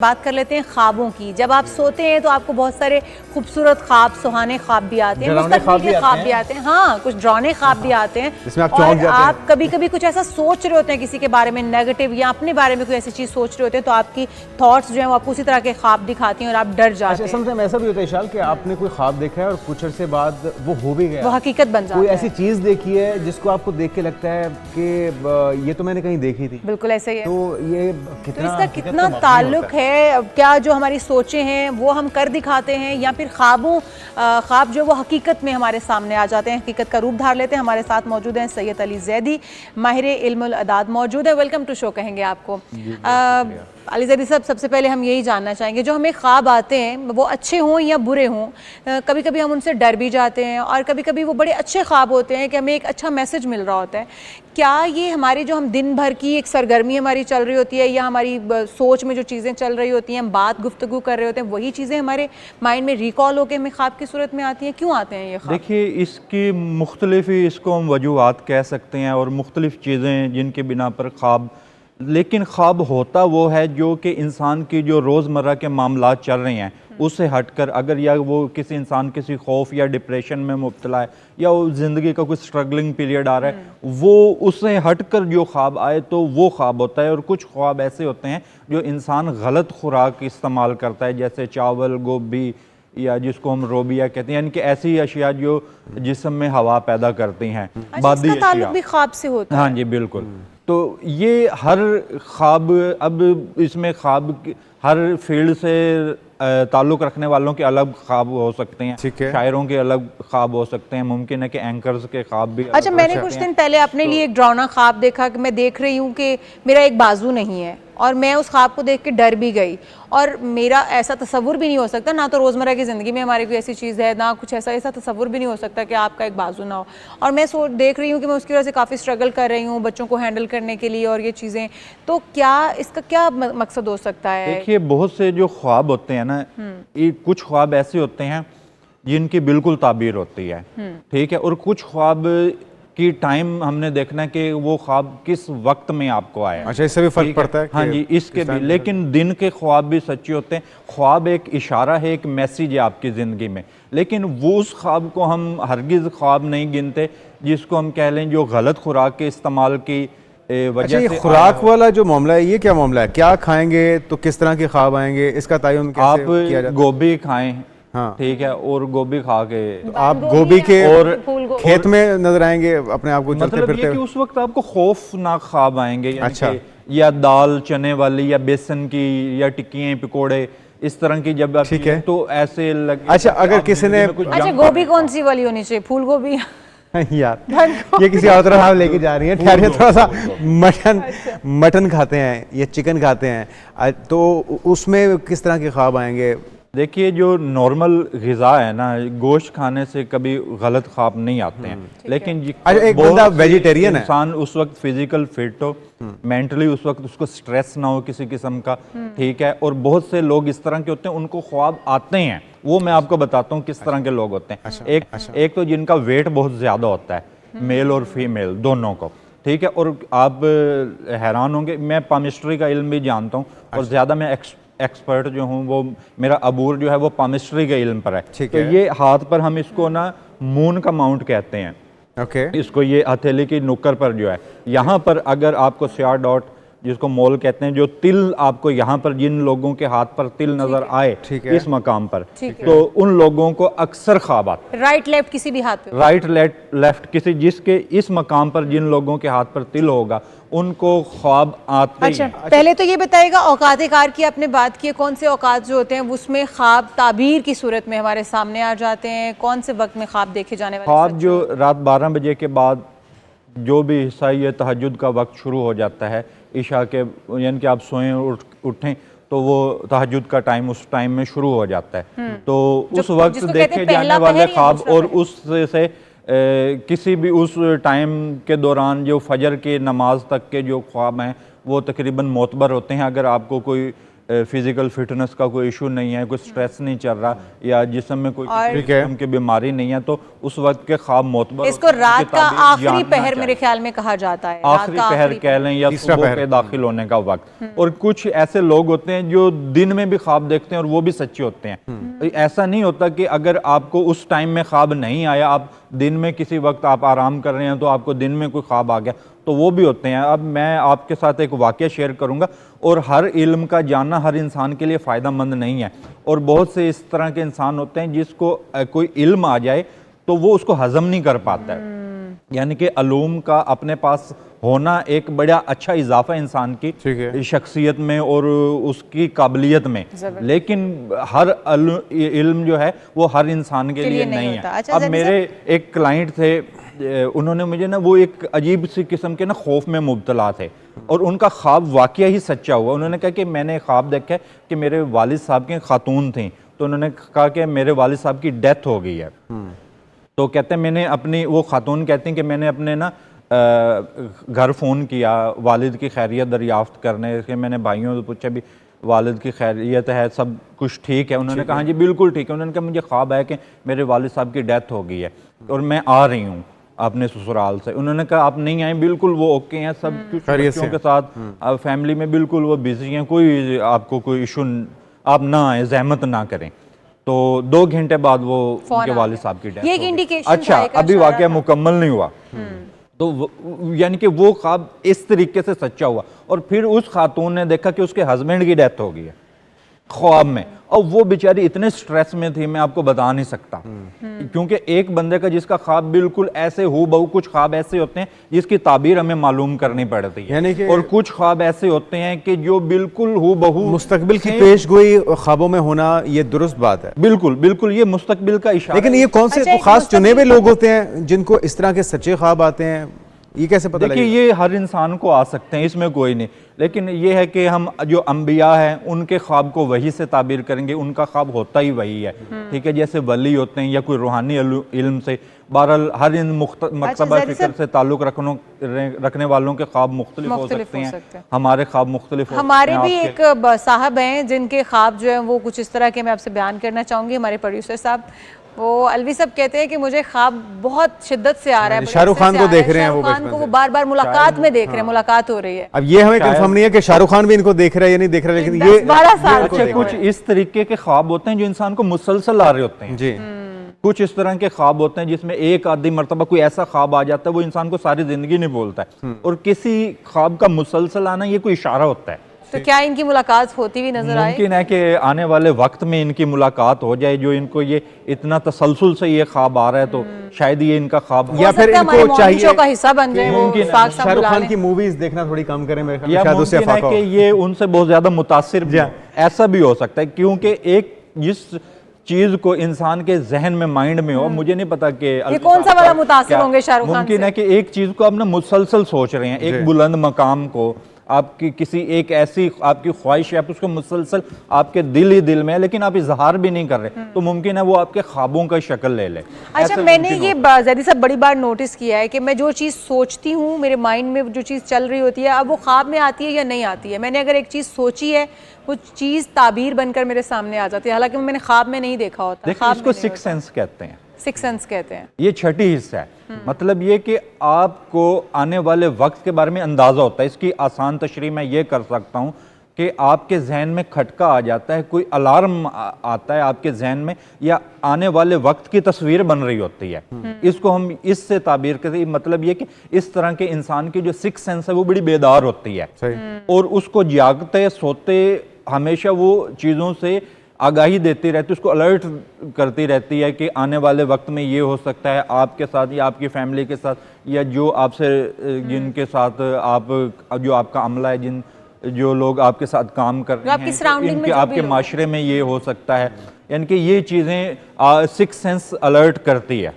बात कर लेते हैं ख्वाबों की। जब आप सोते हैं तो आपको बहुत सारे खूबसूरत ख्वाब, सुहाने ख्वाब भी आते हैं, मुस्तकबिल के ख्वाब भी आते हैं। हाँ, कुछ डरावने ख्वाब भी आते हैं। और आप कभी कभी कुछ ऐसा सोच रहे होते हैं किसी के बारे में नेगेटिव, या अपने बारे में कोई ऐसी चीज सोच रहे होते हैं, तो आपकी थॉट्स जो है वो आपको उसी तरह के ख्वाब दिखाती हैं और आप डर जाते हैं। समटाइम ऐसा भी होता है शाल कि आपने कोई ख्वाब देखा है और कुछ अरसे बाद वो हो भी गया, वो हकीकत बन जाता है। कोई ऐसी चीज देखी है जिसको आपको देख के लगता है कि ये तो मैंने कहीं देखी थी। बिल्कुल ऐसे ही है। तो ये इसका कितना ताल्लुक है, क्या जो हमारी सोचें हैं वो हम कर दिखाते हैं, या फिर ख्वाब जो वो हकीकत में हमारे सामने आ जाते हैं, हकीकत का रूप धार लेते हैं। हमारे साथ मौजूद हैं सैयद अली ज़ैदी, माहिर इल्मुल अदाद मौजूद है। वेलकम टू शो कहेंगे आपको। अली ज़ैदी साहब, सबसे पहले हम यही जानना चाहेंगे, जो हमें ख्वाब आते हैं वो अच्छे हों या बुरे हों, कभी कभी हम उनसे डर भी जाते हैं और कभी कभी वो बड़े अच्छे ख्वाब होते हैं कि हमें एक अच्छा मैसेज मिल रहा होता है। क्या ये हमारी जो हम दिन भर की एक सरगर्मी हमारी चल रही होती है, या हमारी सोच में जो चीज़ें चल रही होती हैं, हम बात गुफ्तगू कर रहे होते हैं, वही चीज़ें हमारे माइंड में रिकॉल होकर हमें ख्वाब की सूरत में आती हैं? क्यों आते हैं ये ख्वाब? देखिए, इसकी मुख्तलिफ ही इसको हम वजूहात कह सकते हैं और मुख्तलिफ चीज़ें जिनके बिना पर ख्वाब, लेकिन ख्वाब होता वो है जो कि इंसान की जो रोज़मर्रा के मामलात चल रहे हैं उससे हटकर, अगर या वो किसी इंसान किसी खौफ या डिप्रेशन में मुब्तला है, या वो ज़िंदगी का कुछ स्ट्रगलिंग पीरियड आ रहा है, वो उससे हटकर जो ख्वाब आए तो वो ख्वाब होता है। और कुछ ख्वाब ऐसे होते हैं जो इंसान गलत खुराक इस्तेमाल करता है, जैसे चावल, गोभी, या जिसको हम रोबिया कहते हैं, यानी कि ऐसी अशिया जो जिस्म में हवा पैदा करती हैं। इसका ताल्लुक भी ख्वाब से होता है? हाँ जी, बिल्कुल। तो ये हर ख्वाब, अब इसमें ख्वाब हर फील्ड से ताल्लुक़ रखने वालों के अलग ख्वाब हो सकते हैं, शायरों के अलग ख्वाब हो सकते हैं, मुमकिन है कि एंकर्स के ख्वाब भी। अच्छा, मैंने कुछ दिन पहले अपने लिए एक डरावना ख्वाब देखा कि मैं देख रही हूँ कि मेरा एक बाजू नहीं है, और मैं उस ख्वाब को देख के डर भी गई। और मेरा ऐसा तसव्वुर भी नहीं हो सकता, ना तो रोज़मर्रा की ज़िंदगी में हमारी कोई ऐसी चीज़ है, ना कुछ ऐसा तसव्वुर भी नहीं हो सकता कि आपका एक बाजू ना हो। और मैं देख रही हूँ कि मैं उसकी वजह से काफ़ी स्ट्रगल कर रही हूँ बच्चों को हैंडल करने के लिए और ये चीज़ें। तो क्या इसका क्या मकसद हो सकता है? देखिए, बहुत से जो ख्वाब होते हैं ना, कुछ ख्वाब ऐसे होते हैं जिनकी बिल्कुल ताबीर होती है, ठीक है, और कुछ ख्वाब की टाइम हमने देखना है कि वो ख्वाब किस वक्त में आपको आया। अच्छा, इससे भी फर्क पड़ता है? हाँ जी, इसके भी। लेकिन दिन के ख्वाब भी सच्चे होते हैं। ख्वाब एक इशारा है, एक मैसेज है आपकी ज़िंदगी में, लेकिन वो उस ख्वाब को हम हरगिज़ ख्वाब नहीं गिनते जिसको हम कह लें जो गलत खुराक के इस्तेमाल की वजह से। खुराक वाला जो मामला है, ये क्या मामला है? क्या खाएंगे तो किस तरह के ख्वाब आएंगे, इसका तयन कैसे किया जाता है? आप गोभी खाएं, हाँ ठीक है, और गोभी खा के तो आप गोभी के और खेत में नजर आएंगे अपने आप को चलते मतलब फिरते? ये कि उस वक्त आपको खौफनाक ख्वाब आएंगे, यानी अच्छा। कि या दाल चने वाली, या बेसन की, या टिक्कियाँ पकोड़े, इस तरह की जब ठीक है, तो ऐसे लगे। अच्छा, अगर किसी ने अच्छा, गोभी कौन सी वाली होनी चाहिए? फूल गोभी? यार, ये किसी और तरह लेके जा रही है। ठहरिए थोड़ा सा। मटन खाते हैं या चिकन खाते हैं, तो उसमें किस तरह के ख्वाब आएंगे? देखिए, जो नॉर्मल ग़िज़ा है ना, गोश्त खाने से कभी गलत ख्वाब नहीं आते हैं, लेकिन एक बंदा वेजिटेरियन है, इंसान उस वक्त फिजिकल फिट हो, मेंटली उस वक्त उसको स्ट्रेस ना हो किसी किस्म का, ठीक है, और बहुत से लोग इस तरह के होते हैं उनको ख्वाब आते हैं। वो मैं आपको बताता हूँ किस तरह के लोग होते हैं। एक तो जिनका वेट बहुत ज़्यादा होता है, मेल और फीमेल दोनों को, ठीक है, और आप हैरान होंगे, मैं पामिस्ट्री का इल्म भी जानता हूँ, और ज़्यादा मैं एक्सपर्ट जो हूँ, वो मेरा अबूर जो है वो पामिस्ट्री के इल्म पर है। तो ये हाथ पर हम इसको ना मून का माउंट कहते हैं। इसको ये हथेली की नुक्कर पर जो है, यहाँ पर अगर आपको स्याह डॉट, जिसको मोल कहते हैं, जो तिल आपको यहाँ पर, जिन लोगों के हाथ पर तिल नजर आए इस मकाम पर, तो उन लोगों को अक्सर ख्वाब आते। राइट लेफ्ट किसी भी हाथ पे? राइट लेफ्ट किसी, जिसके इस मकाम पर जिन लोगों के हाथ पर तिल होगा उनको ख्वाब आते अच्छा, पहले तो ये बताइएगा, औकात कार की आपने बात की है, कौन से औकात जो होते हैं उसमें ख्वाब ताबीर की सूरत में हमारे सामने आ जाते हैं? कौन से वक्त में ख्वाब देखे जाने वाले? ख्वाब जो रात 12 बजे के बाद जो भी हिस्सा ये तहज्जुद का वक्त शुरू हो जाता है, इशा के, यानी कि आप सोएं उठें तो वो तहज्जुद का टाइम उस टाइम में शुरू हो जाता है। तो उस वक्त देखे जाने वाले ख्वाब, और उससे किसी भी उस टाइम के दौरान जो फजर के नमाज तक के जो ख्वाब हैं वो तकरीबन मोतबर होते हैं। अगर आपको कोई फिजिकल फिटनेस का कोई इशू नहीं है, कोई स्ट्रेस नहीं चल रहा, या जिस्म में कोई और- किस्म की बीमारी नहीं है, तो उस वक्त के ख्वाब मोतबर इसको होते हैं, रात उनकी का ताबीर आखिरी जानना पहर चाहिए। मेरे ख्याल में कहा जाता है, रात आखिरी का पहर आखिरी कह लें या तीसरा सुबह पहर। के दाखिल होने का वक्त। और कुछ ऐसे लोग होते हैं जो दिन में भी ख्वाब देखते हैं और वो भी सच्चे होते हैं। ऐसा नहीं होता कि अगर आपको उस टाइम में ख्वाब नहीं आया, आप दिन में किसी वक्त आप आराम कर रहे हैं तो आपको दिन में कोई ख्वाब आ गया, तो वो भी होते हैं। अब मैं आपके साथ एक वाक़या शेयर करूंगा, और हर इल्म का जानना हर इंसान के लिए फ़ायदा नहीं है, और बहुत से इस तरह के इंसान होते हैं जिसको कोई इल्म आ जाए तो वो उसको हजम नहीं कर पाता है। यानी कि अलूम का अपने पास होना एक बड़ा अच्छा इजाफा है इंसान ठीक की है। शख्सियत में और उसकी काबिलियत में, लेकिन हर इल्म जो है वो हर इंसान के लिए नहीं होता। है। अच्छा, अब ज़ैदी मेरे एक क्लाइंट थे, उन्होंने मुझे ना वो एक अजीब सी किस्म के ना खौफ में मुब्तला थे, और उनका ख्वाब वाकया ही सच्चा हुआ। उन्होंने कहा कि मैंने ख्वाब देखा है कि मेरे वालिद साहब के खातून थी, तो उन्होंने कहा कि मेरे वालिद साहब की डेथ हो गई है। तो कहते हैं मैंने अपनी, वो खातून कहती हैं कि मैंने अपने ना घर फ़ोन किया वालिद की खैरियत दरियाफ्त करने के, मैंने भाइयों से पूछा भी वालिद की खैरियत है, सब कुछ ठीक है? उन्होंने कहा हाँ जी बिल्कुल ठीक है। उन्होंने कहा मुझे ख्वाब है कि मेरे वालिद साहब की डेथ हो गई है और मैं आ रही हूँ अपने ससुराल से। उन्होंने कहा आप नहीं आए, बिल्कुल वो ओके हैं, सब कुछ खैरियत बच्चों से के साथ फैमिली में बिल्कुल वो बिजी हैं, कोई आपको कोई इशू, आप ना आए, जहमत ना करें। तो 2 घंटे बाद वो फोन उनके आ वालिद गया। साहब की डेथ ये एक हो गई। इंडिकेशन अच्छा, था, एक अभी इशारा वाकया था। मुकम्मल नहीं हुआ, तो यानी कि वो ख्वाब इस तरीके से सच्चा हुआ, और फिर उस खातून ने देखा कि उसके हस्बैंड की डेथ हो गई है ख्वाब में, और वो बेचारी इतने स्ट्रेस में थी मैं आपको बता नहीं सकता। क्योंकि एक बंदे का जिसका ख्वाब बिल्कुल ऐसे हो बहु, कुछ ख्वाब ऐसे होते हैं जिसकी ताबीर हमें मालूम करनी पड़ती यानी है, कि- और कुछ ख्वाब ऐसे होते हैं कि जो बिल्कुल हो बहु मुस्तकबिल की पेशगोई ख्वाबों में होना ये दुरुस्त बात है, बिल्कुल बिल्कुल ये मुस्तकबिल का इशारा लेकिन ये कौन से अच्छा, एक खास चुने हुए मुस्तकबिल- लोग होते हैं जिनको इस तरह के सच्चे ख्वाब आते हैं? ये कैसे पता देखिए लगेगा? ये हर इंसान को आ सकते हैं, इसमें कोई नहीं, लेकिन ये है कि हम जो अंबिया हैं उनके ख्वाब को वही से ताबीर करेंगे, उनका ख्वाब होता ही वही है। ठीक है, जैसे वली होते हैं या कोई रूहानी इल्म से, बहरहाल हर इन मकतबा ज़ैदी फिक्र से ताल्लुक़ रखने वालों के ख्वाब मुख्तलिफ हो मुख्तलिफ सकते हो हैं, सकते हैं। हमारे ख्वाब मुख्तलिफ हो हमारे सकते भी हैं, एक साहब हैं जिनके ख्वाब जो हैं वो कुछ इस तरह के मैं आपसे बयान करना चाहूँगी। हमारे प्रोड्यूसर साहब, वो अलवी साहब कहते हैं कि मुझे ख्वाब बहुत शिद्दत से आ रहा है, शाहरुख खान को देख रहे हैं वो शाहरुख खान बचपन को वो से। बार बार मुलाकात में देख रहे हैं, मुलाकात हो रही है। अब ये हमें कंफर्म नहीं है कि शाहरुख खान भी इनको देख रहा है या नहीं देख रहा है, लेकिन ये 10-12 साल इनको अच्छा देख कुछ रहा है। इस तरीके के ख्वाब होते हैं जो इंसान को मुसलसल आ रहे होते हैं। जी, कुछ इस तरह के ख्वाब होते हैं जिसमें एक आधी मरतबा कोई ऐसा ख्वाब आ जाता है वो इंसान को सारी जिंदगी नहीं बोलता है, और किसी ख्वाब का मुसलसल आना ये कोई इशारा होता है। तो क्या इनकी मुलाकात होती हुई नजर आए? मुमकिन है कि आने वाले वक्त में इनकी मुलाकात हो जाए, जो इनको ये इतना तसलसल से ये ख्वाब आ रहा है, तो शायद ये इनका ख्वाब या हो फिर सकता है हमारे इनको मॉर्निंग चाहिए शो का हिस्सा बन जाए, वो मुमकिन है। इशफाक साहब शाहरुख बुला खान लें। की मूवीज देखना थोड़ी कम करें मेरे ख्याल में, या शायद उससे मुमकिन है फाका कि हो। ये उनसे बहुत ज्यादा मुतासिर भी जी हो। ऐसा भी हो सकता है, क्योंकि एक जिस चीज को इंसान के जहन में, माइंड में हो, मुझे नहीं पता कि ये कौन सा वाला मुतासिर क्या- होंगे शाहरुख खान मुमकिन से? है कि एक चीज को आप ना मुसलसल सोच रहे हैं, जी। एक बुलंद मकाम को, आपकी किसी एक ऐसी आपकी ख्वाहिश है, आप उसको मुसलसल आपके दिल ही दिल में है, लेकिन आप इजहार भी नहीं कर रहे, तो मुमकिन है वो आपके ख्वाबों का शक्ल ले ले। अच्छा, ऐसा मैंने मुमकिन ये होता है। ज़ैदी साहब बड़ी बार नोटिस किया है कि मैं जो चीज़ सोचती हूँ, मेरे माइंड में जो चीज़ चल रही होती है, अब वो ख्वाब में आती है या नहीं आती है। मैंने अगर एक चीज़ सोची है, वो चीज़ ताबीर बनकर मेरे सामने आ जाती है, हालांकि मैंने ख्वाब में नहीं देखा होता। देखिए ख्वाब इसको सिक्स सेंस कहते हैं, सिक्स सेंस कहते हैं। ये छठी हिस्सा है। मतलब ये कि आपको आने वाले वक्त के बारे में अंदाजा होता है। इसकी आसान तशरीह मैं ये कर सकता हूँ कि आपके जहन में खटका आ जाता है, कोई अलार्म आता है आपके जहन में, या आने वाले वक्त की तस्वीर बन रही होती है। इसको हम इससे ताबीर करते हैं। मतलब ये कि इस तरह के इंसान की जो सिक्स सेंस है वो बड़ी बेदार होती है, और उसको जागते सोते हमेशा वो चीज़ों से आगाही देती रहती है, उसको अलर्ट करती रहती है कि आने वाले वक्त में ये हो सकता है आपके साथ या आपकी फैमिली के साथ, या जो आपसे जिनके साथ आप जो आपका अमला है, जिन जो लोग आपके साथ काम कर रहे आपकी हैं, surrounding में इनके जो भी आपके लोग माशरे में ये हो सकता है। यानी कि ये चीज़ें सिक्स सेंस अलर्ट करती है।